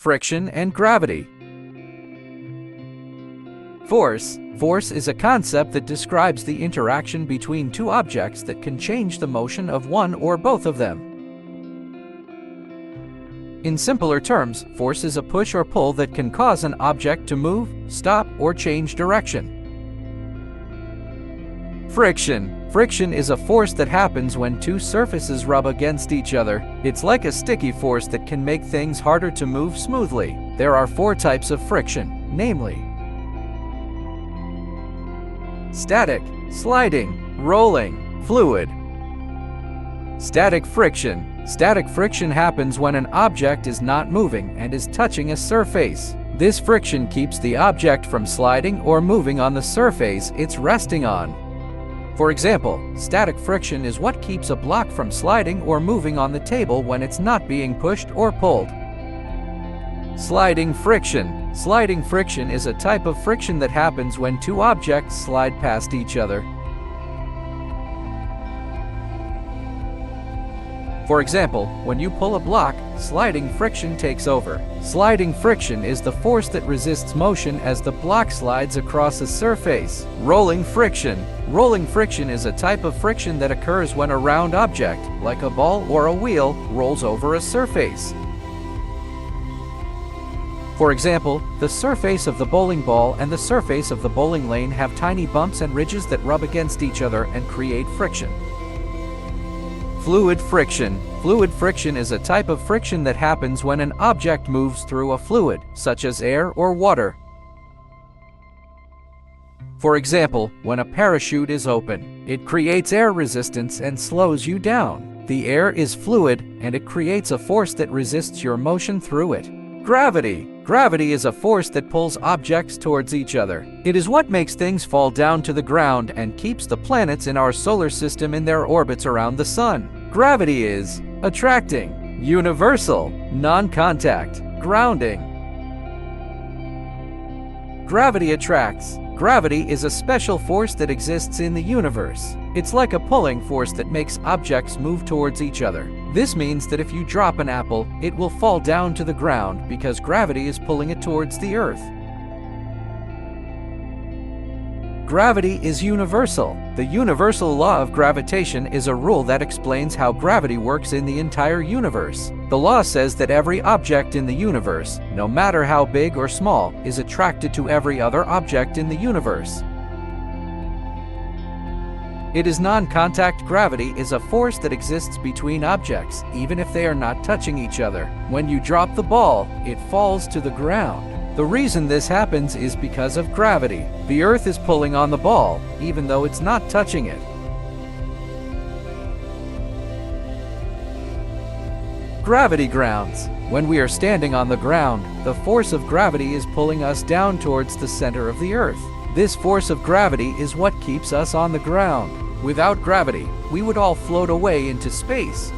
friction, and gravity. Force. Force is a concept that describes the interaction between two objects that can change the motion of one or both of them. In simpler terms, force is a push or pull that can cause an object to move, stop, or change direction. Friction. Friction is a force that happens when two surfaces rub against each other. It's like a sticky force that can make things harder to move smoothly. There are 4 types of friction, namely static, sliding, rolling, fluid. Static friction. Static friction happens when an object is not moving and is touching a surface. This friction keeps the object from sliding or moving on the surface it's resting on. For example, static friction is what keeps a block from sliding or moving on the table when it's not being pushed or pulled. Sliding friction. Sliding friction is a type of friction that happens when two objects slide past each other. For example, when you pull a block, sliding friction takes over. Sliding friction is the force that resists motion as the block slides across a surface. Rolling friction. Rolling friction is a type of friction that occurs when a round object, like a ball or a wheel, rolls over a surface. For example, the surface of the bowling ball and the surface of the bowling lane have tiny bumps and ridges that rub against each other and create friction. Fluid friction. Fluid friction is a type of friction that happens when an object moves through a fluid, such as air or water. For example, when a parachute is open, it creates air resistance and slows you down. The air is fluid, and it creates a force that resists your motion through it. Gravity. Gravity is a force that pulls objects towards each other. It is what makes things fall down to the ground and keeps the planets in our solar system in their orbits around the sun. Gravity is attracting, universal, non-contact, grounding. Gravity attracts. Gravity is a special force that exists in the universe. It's like a pulling force that makes objects move towards each other. This means that if you drop an apple, it will fall down to the ground because gravity is pulling it towards the earth. Gravity is universal. The universal law of gravitation is a rule that explains how gravity works in the entire universe. The law says that every object in the universe, no matter how big or small, is attracted to every other object in the universe. It is non-contact. Gravity is a force that exists between objects, even if they are not touching each other. When you drop the ball, it falls to the ground. The reason this happens is because of gravity. The Earth is pulling on the ball, even though it's not touching it. Gravity grounds. When we are standing on the ground, the force of gravity is pulling us down towards the center of the Earth. This force of gravity is what keeps us on the ground. Without gravity, we would all float away into space.